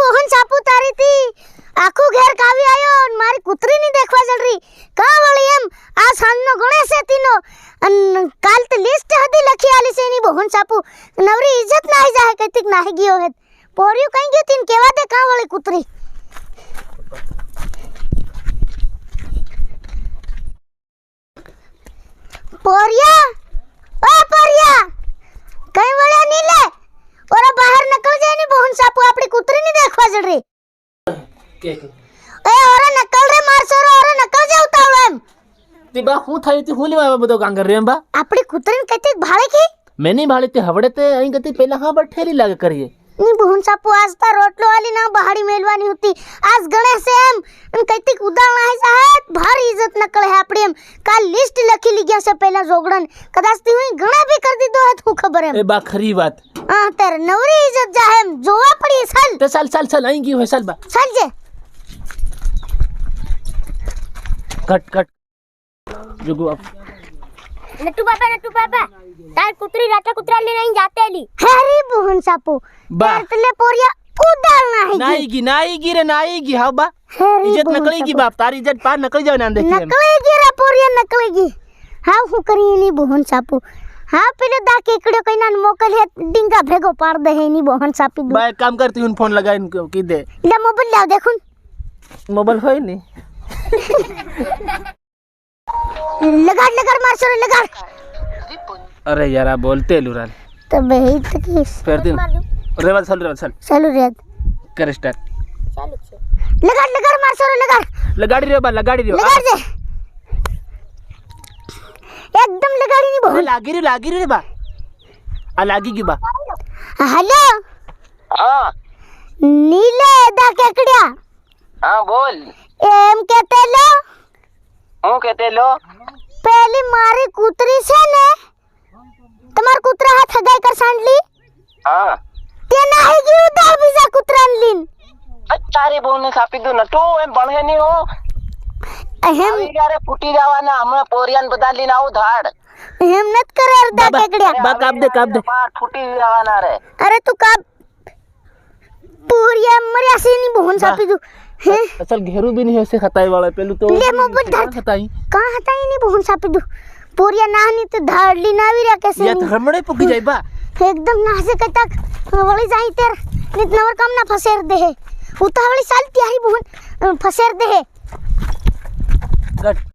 બોહન સાપુ તારી થી આખું ઘેર કાવી આયો અને મારી કૂતરી ની દેખવા જલ રહી કા વળી એમ આ સાંજનો ગણેશ તીનો અન કાલ તે લિસ્ટ હતી લખી આલી છે ની બોહન સાપુ નવરી ઇજ્જત નાહી જાહે કઈક નાહી ગયો હે પોરિયું કઈ ગયો તીન કેવા દે કા વળી કૂતરી પોરિયા ओ पोरिया कई वळ्या नीले ओरा बाहर निकल जाए नी बोहन सापू आपड़ी कुतरी नहीं देखवा जड़ रे के ए ओरा नकल रे मारसोरो ओरा नकल जा उतावळो एम ती बा હું થઈ તી હું લેવા બધો કાંગર રે બા આપડી કુતરી ને કતી ભાળે કી મેની ભાળી તે હવડે તે અહીં ગતી પહેલા હા બટ ઠેરી લાગે કરીએ ની બોહન સાપુ આજ તા રોટલો આલી ના બહાડી મેલવાની હતી આજ ગણેશ એમ કતી ઉદાળ નાહી જાહે ભારી ઇજ્જત નકળે આપડી એમ કાલ લિસ્ટ લખી લી ગયા છે પહેલા જોગડન કદાચ તી હું ઘણા ભી કરી દીધો હે તું ખબર એમ એ બા ખરી વાત હા તાર નવરી ઇજ્જત જાહે એમ જોવા પડી સાલ તે ચાલ અહીં ગઈ હોય ચાલ બા ચાલ જે કટ जुगु अब नट्टू पापा तार कुतरी राता कुतरा ले नहीं जाते ली हरी बोहन सापू तले पोरिया उदाल नाहीगी रे नाहीगी हां बा इज्जत नकळेगी बाप तारी इज्जत पार नकळ जाव ना देखी नकळेगी रे पोरिया नकळेगी हां हूं करी नी बोहन सापू हां पेले दा केकड़े कोई ना मोकल है डिंगा भेगो पार दे है नी बोहन सापी बा एक काम करती हूं फोन लगाइन की दे ले मोबाइल लाव देखुन मोबाइल होय नी लगाड़ मार लगाड़ अरे यार बोलते लुराल तो बेही तकीस फिर दिन रेवा चल चलो रेद कर स्टार्ट चालू छे लगाड़ मार लगाड़ी रे बा लगाड़ी लगाड़ दे एकदम लगाड़ी नहीं बोल लागी रे बा आ लागी की बा हेलो हां नीले दा केकड़िया हां बोल एम कहते लो હું કહેતે લો पहली मारी कूतरी से ने તમાર કૂતરા હાથ હગાઈ કર સાંડલી હા તે નાહી ગઈ ઉડા બીજા કૂતરાન લીન તારી બોલને સાપી દઉં નટુ એમ ભણે નહીં હો એમ આવી ગારે ફૂટી જવાના હમણાં પોરિયાન બધા લઈને આવું ધાડ એમ નત કરે અરદા કેકડિયા બા કાપ દે પાર ફૂટી જવાના રે અરે તું કાપ પૂરિયા મર્યા સીની બોહન સાપી દઉં હે असल घेरू भी नहीं ऐसे खताई वाला पेलू तो ले मोबाइल धर खताई कहां हटाई नहीं बोहन सापी दू पूरिया नाहनी तो धाड़ली नावी रे कैसे या धर्मड़े पुकी जाई बा एकदम नासे कतक वળી जाई तेर नित नवर कम ना फसेर दे है उतावली साल त्यारी बोहन फसेर दे है गट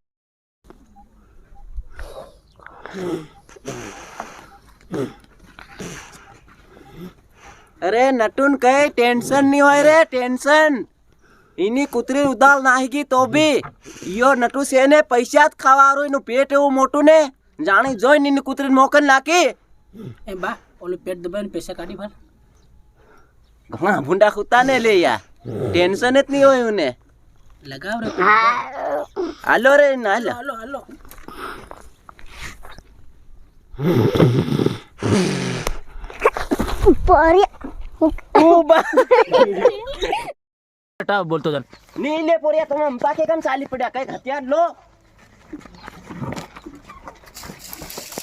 અરે નટુન કઈ ટેન્શન નહીં હોય રે ટેન્શન એની કૂતરી ઉદાલ નાહીગી તો બી ઈયો નટુ સેને પૈસા જ ખાવારો એનું પેટ એવું મોટું ને જાણી જોઈને એની કૂતરીને મોકલ નાખી ए बा ओले पेट दबाઈને પૈસા કાઢી ભાર ઘણા ભૂંડા કૂતા ને લે યા ટેન્શન જ નહીં હોય ને लगाव रे હાલો રે ના हेलो પોરિયા ઓ બા हटा बोलतो जन ની લે પોરિયા તમે અંપા કે કેમ ચાલી પડ્યા કઈ હથિયાર લો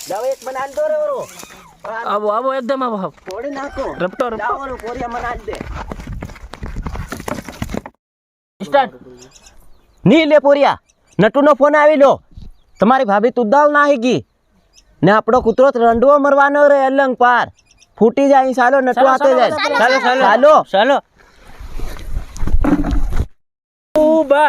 જાવ એક બનાલ દો રે ઓરો आवो एकदम आवो થોડી નાખો रपटो જાવ ઓરો પોરિયા બનાલ દે स्टार्ट ની લે પોરિયા નટુનો ફોન આવી લો તમારી ભાભી તુદાલ નાહીગી ને આપણો કૂતરો રંડવો મરવાનો રે અલંગ પાર ફૂટી જાય સાલો નટુ હાથે જાય ચાલો ओ बा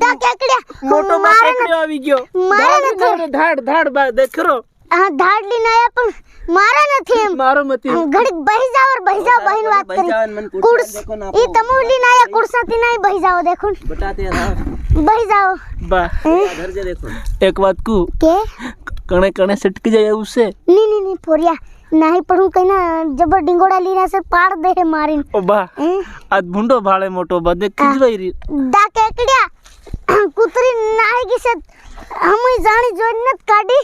दा केकડિયા मोटो बा केकડિયો આવી ગયો મારે નથી धाड़ बा देखरो હા ધાડલી ના આયા પણ મારા નથી એમ मारो मती ઘડીક બહી જાવ બહીન વાત કરી કુડસ ઈ તમુલી ના આયા કુડસાતી ના બહી જાવ દેખું બટાતે બહી જાવ बा घर जे देखो एक बात को કે कणे कणे सटकी जाए उससे ની પોરિયા નહીં પડું કઈ ના જબર ડિંગોડા લીના સે પાડ દે હે મારીન ओ बा आज भुंडो भाळे मोटो बा देख खिजवाई री દા કેકડિયા કૂતરી નાહી ગઈ છે હમઈ જાણી જોઈને નત કાઢી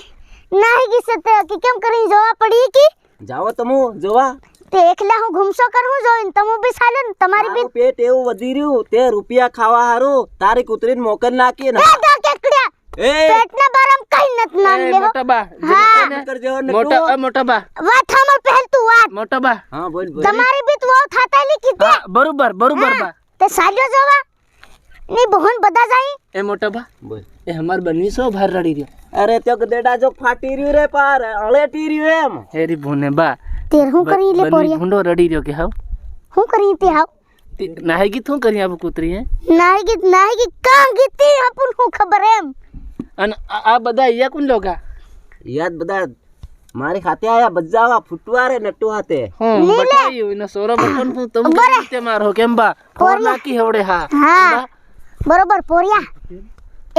નાહી ગઈ છે તે કે કેમ કરી જોવા પડી કે જાવો તમુ જોવા તે એકલા હું ઘુમસો કરું જોઈને તમો બી સાલે ને તમારી બી પેટ એવું વધી રહ્યું તે રૂપિયા ખાવા હારું તારી કૂતરીને મોકલ નાખી ને દા કેકડિયા એ પેટના બારામ કઈ નત નામ એ લેવો મોટા બા હા. કરજો નટુ મોટા બા વાત સાંભળ પહેલ તું વાત મોટા બા હા બોલ બોલ તમારી બીત વહુ થાતા ની કીધી હા બરોબર બા તે સાજો જોવા ની બહન બધા જાય એ મોટા બા બોલ એ હમાર બનવી સો ભાર રડી રહ્યો અરે તો ગદેડા જો ફાટી રહ્યું રે પાર અળેટી રહ્યું એમ હેરી ભૂને બા તેર હું કરી લે બનવી પોરિયા ભૂંડો રડી રહ્યો કે હાવ હું કરી તે હાવ નાહી ગીત શું કરી આપ કૂતરી હે નાહી ગી કાં ગીતી આપુન હું ખબર એમ અને આ બધા અહીંયા કોણ લોગા યાદ બધા મારી ખાતે આયા બજાવા ફૂટવા રે નટુ હાથે હું બટાયું એનો સોરો બટન હું તમ રીતે મારો કેમ બા ફોર નાખી હવડે હા હા બરોબર પોરિયા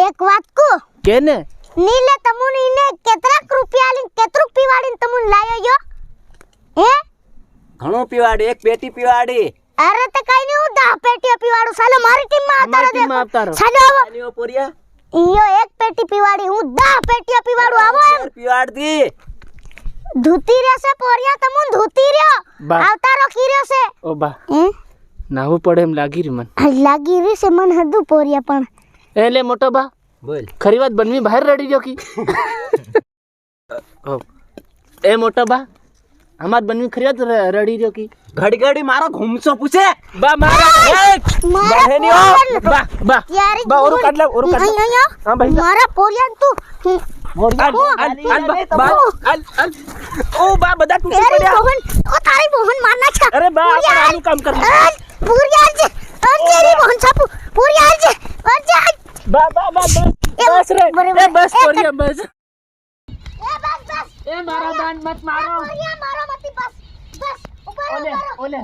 એક વાત કો કેને નીલે તમુન ઈને કેટલાક રૂપિયા લીન કેટલું પીવાડીન તમુન લાયો યો હે ઘણું પીવાડી એક પેટી પીવાડી અરે તે કઈ ની હું 10 પેટીઓ પીવાડું સાલો મારી ટીમ માં અમારી ટીમમાં આવતા રહો. સાલો આવો આનીઓ પોરિયા ઈયો એક પેટી પીવાડી હું 10 પેટીઓ પીવાડું આવો એમ શેર પીવાડતી ધૂતી રહેશે પોરિયા તમુન ધૂતી રહ્યો બા. આવતા રો ખીર્યો છે ઓ બા હે નાહવું પડે એમ લાગી રહ્યું મન લાગી રહી છે મન હદું પોરિયા પણ એટલે મોટો બા બોલ ખરી વાત બનવી બહાર રડી ગયો કી ઓ, એ મોટો બા અમાર બનવી ખરી વાત રડી ગયો કી ઘડી ઘડી મારો ઘૂમસો પૂછે બા મારા મારા બહેનીઓ. પોરિયાને- બા બા યારી બા ઓરું કાઢ લે ઓરું કાઢ લે. અહીંયા હા ભાઈ મારા પોરિયાને તું હાલ, હાલ, હાલ, બા, બા, હાલ, હાલ. ઓ બા બધા તૂટી તેરી પડ્યા બહન ઓ તારી બહન મારના છે અરે બા આપણે આનું કામ કરી પૂરિયા જે તેરી બહન છાપુ પૂરિયા જે અજે બા બા બા બસ બસ રે બરાબર. એ બસ કોરિયા બસ એ બસ બસ એ મારા બાન મત મારો પૂરિયા મારો મતી બસ બસ ઉપર ઓલે ઓલે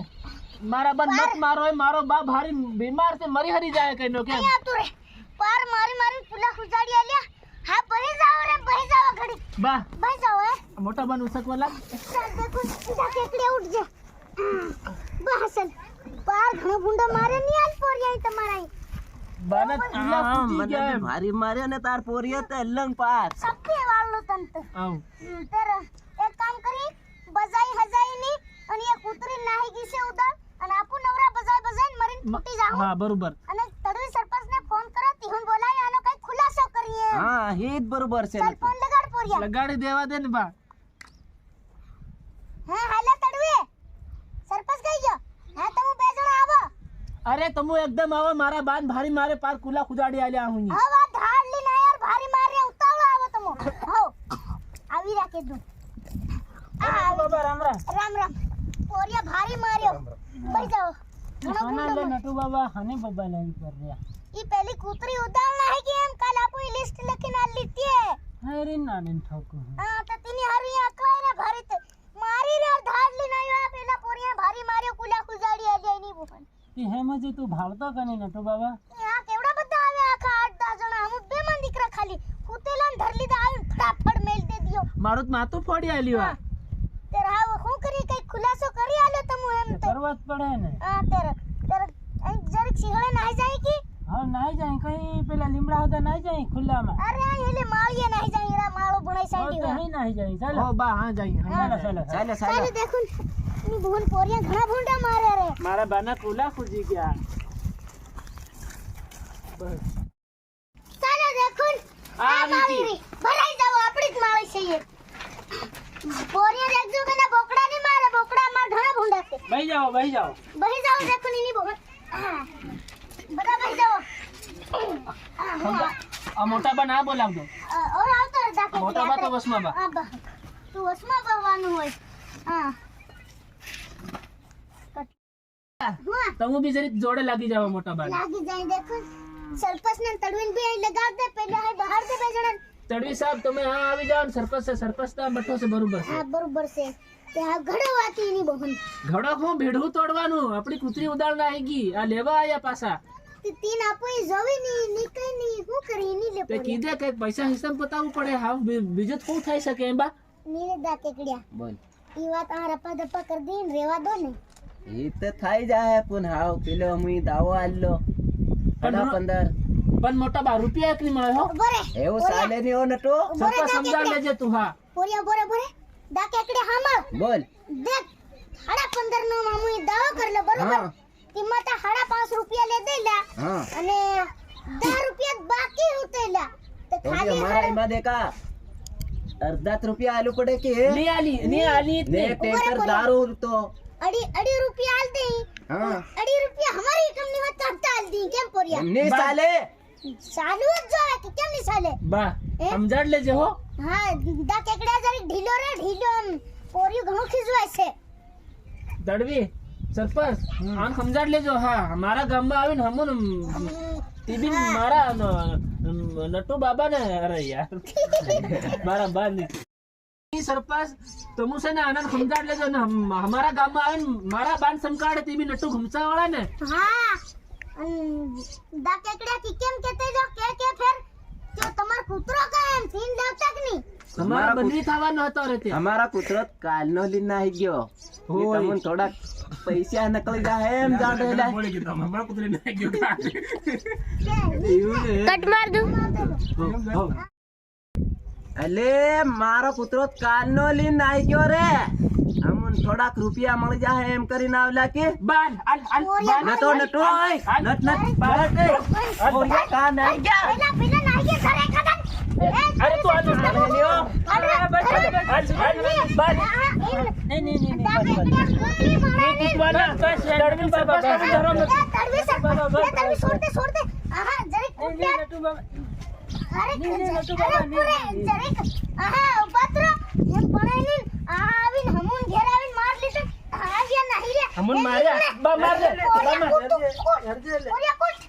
મારા બાન મત મારો એ મારો બા ભારી બીમાર છે મરી હરી જાય કઈનો કેમ અહીંયા તું રે પાર મારી પુલા ખુજાડી આલ્યા હા બહી જાઓ રે બહી જાઓ ઘડી બા બહી જાઓ હે મોટા બાન ઉસકવા લાગ ચાલ દેખો સીધા કેકડે ઉઠ જા બસ ચાલ પાર ઘણો ભૂંડો મારે ની આલ પોરિયા તમારા બાના ચીલા ફૂટી મને ગયા એમ. ભારી માર્યો ને તાર પોરિયા તે લંગ પાર સપી વાળલો તંત આવ તેર એક કામ કરી બજાઈ હજાઈ ની અને એ કૂતરી નાહી ગઈ છે ઉદર અને આપુ નવરા બજાઈ મરીને ફૂટી જાઉં હા બરોબર અને તડવી સરપંચ ને ફોન કરો તિહુન બોલાય આનો કઈ ખુલાસો કરીએ હા હિત બરોબર છે ચાલ ફોન લગાડ પોરિયા લગાડી દેવા દે ને બા હા હાલે તડવી સરપંચ કઈ ગયો હા તમે બે જણા આવો અરે તમુ એકદમ આવો મારા બાન ભારી મારે પાર કુલા ખુજાડી આલ્યા હું હા વાત ધાડ લી ના યાર ભારી મારે ઉતાવળો આવો તમે હો આવી રાખે દઉં બાબા રામ રામ રામ રામ પોરિયા ભારી માર્યો બઈ જાઓ ઘણો ખાના લે ગુંડો નટુ બાબા હને બાબા લાવી પર રહ્યા ઈ પેલી કૂતરી ઉતાળ ના હે કે એમ કાલ આપો ઈ લિસ્ટ લખીને આલી લીધી હે હરે નાને ઠોકો હા તો તેની હારી અકવાય ને ભારી તે મારી રે ધાડ લી ના આવ્યો પેલા પોરિયા ભારી માર્યો કુલા ખુજાડી આ જાય ની બોન કે હેમ જે તું ભાવતો કને નટુ બાબા આ કેવડા બધા આવે આખા 8-10 જણા હમ બે મન દીકરા ખાલી કૂતેલા ને ધર લીધા આવીને ફટાફટ મેલ દે દિયો મારું તો માથું ફોડી આલ્યું આ તે રાવ હું કરી કઈ ખુલાસો કરી આલ્યો તમુ એમ તો કરવા જ પડે ને હા તેર અહીં જરીક સિંહળે નાહી જાય કે હા નાઈ જાય કઈ પેલા લીમડા હતા નાઈ જાય ખુલ્લામાં અરે આ એટલે માળીએ નાહી જાય એરા માળો ભણાઈ સાઈડી તો હી નાઈ જાય ચાલો હો બા હા જાય ચાલો ચાલો ચાલે ચાલે ચાલે દેખું ની બોન પોરિયા ઘણા ભૂંડા મારે રે મારા બાના કુલા ખુજી ગયા બસ ચાલે દેખું આ આ માળી રી ભરાઈ જાવ આપણી જ માળી છે એ પોરિયા દેખજો કે ના બોકડા ની મારે બોકડા માં ઘણા ભૂંડા છે બહી જાઓ બહી જાઓ બહી જાવ દેખું ની બોન બધા બહી જાવ આ મોટા બા ના બોલાવજો ઓર આવતો રે દાખલ મોટા બા તો વસમાં બા આ બા તું વસમાં બહવાનું હોય હા હા તમે બી જરીક જોડે લાગી જાવ મોટા બા લાગી જાય દેખો સરપંચ ને તડવીન બી અહીં લગાવ દે પેલા હે બહાર દે બે જણા તડવી સાહેબ તમે હા આવી જાઓ ને સરપંચ તો બઠો છે બરોબર છે હા બરોબર છે તે આ ઘડો વાતી ની બહન ઘડો હું ભેડું તોડવાનું આપણી કૂતરી ઉડાડ ના આવી ગઈ આ લેવા આયા પાછા તે તીન આપો ઈ જોવી ની નીકળી ની હું કરી ની લે તે કીધે કે પૈસા હિસાબ બતાવવું પડે હા બીજું શું થઈ શકે એમ બા નીરે દા કેકડિયા બોલ ઈ વાત આ રપા દપા કરી દે ને રેવા દો ને ઈ તો થઈ જાય પણ હાવ પેલો હું દાવો આલ્યો 15 પણ મોટા બા રૂપિયા એક ની મળે હો બરે એવું ચાલે નહીં હો નટુ સરપંચ સમજાવ લેજે તું હા પોરિયા બોરે બોરે દા કેકડિયા હામળ બોલ દેખ 15.5 નો મામુ ઈ દાવો કરલો બરોબર હા કિંમત 5.5 રૂપિયા લે દેલા હા અને 10 રૂપિયા બાકી ઉતેલા તો તો ખાલી हमारा હળ- एमा देखा अर्धा रुपया आलू पड़े के નહીં આલી ने इतने टैंकर दारू तो અડી રૂપિયા આલ દે हाँ અડી રૂપિયા હમારી કંપની માં ચડતા આલ દી કેમ પોરિયા नहीं बा- साले ચાલુ જ જોવે કે કેમ નહીં ચાલે બા એ? સમજાડ લેજે હો હા દા કેકડા જરી ઢીલો રે ઢીલો આમ પોરિયું ઘણું ખીજવાય છે દડવી સરપંચ આમ સમજાડ લેજો હા મારા ગામમાં આવીને હમુન તી બી મારા નટુ બાબા ને અરે યાર મારા બા ની સરપંચ તમે છે ને આનંદ સમજાડ લેજો ને અમારા ગામમાં આવીને મારા બાન સમકાડે તી બી નટુ ઘુમસા વાળા ને હા દા કેકડા કી કેમ કહેતે જો કે ફેર કે તમાર કૂતરો કામ સીન દાવતા કે નહીં તમારા બંધી થવાનો હતો રે તે हमारा कुतरत काल नो लीन नहीं गयो ये होय। तमन थोड़ा पैसा नकली जा है हम जान रहे ला બોલે કે તમે અમારા કુતરે નહીં ગયો કટ માર દઉં अले मारो कुतरत काल नो लीन नहीं गयो रे हमन थोड़ा रुपया मळ जा है एम करी नावला के બાન આલ આલ બાન न तो नटो नट नट बात और ये का नहीं गया પેલા નાઈ કે ઘરે કદન અરે તું આલ લ્યો અરે બાન નહીં નહીં નહીં વાના દડવી સરપંચ ધરો તડવી છોડતે આહા જરીક ઉઠ્યા અરે જરીક આહા ઉપાત્ર એમ પણાઈની આવીન હમુન ઘેર આવીન માર લીધે આવ્યા નહીં રે હમુન માર્યા બા માર દે બા માર ઓરિયા કોટ